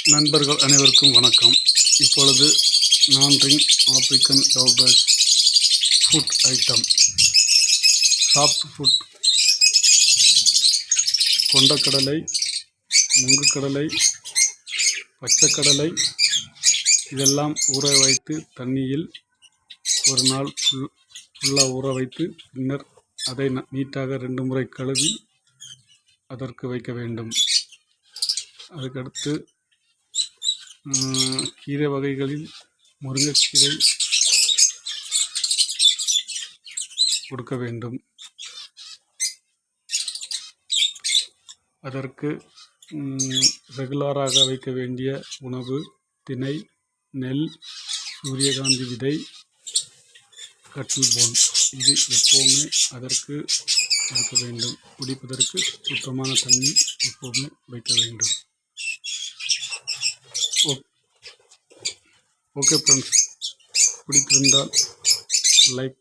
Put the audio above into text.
நண்பர்கள் அனைவருக்கும் வணக்கம். இப்பொழுது non ring African lovebirds food item, soft food, கொண்டக்கடலை, மூங்குக்கடலை, பச்சைக்கடலை இதெல்லாம் ஊற வைத்து தண்ணியில் ஒரு நாள் ஃபுல்லாக ஊற வைத்து பின்னர் அதை நீட்டாக 2 முறை கழுவி அதற்கு வைக்க வேண்டும். அதுக்கடுத்து கீரை வகைகளில் முருங்கைக்கீரை கொடுக்க வேண்டும். அதற்கு ரெகுலராக வைக்க வேண்டிய உணவு திணை, நெல், சூரியகாந்தி விதை, கட்டில் போன். இது எப்போவுமே அதற்கு வைக்க வேண்டும். குடிப்பதற்கு சுத்தமான தண்ணி எப்போவுமே வைக்க வேண்டும். ஓகே ஃப்ரெண்ட்ஸ், பிடித்திருந்தால் லைக்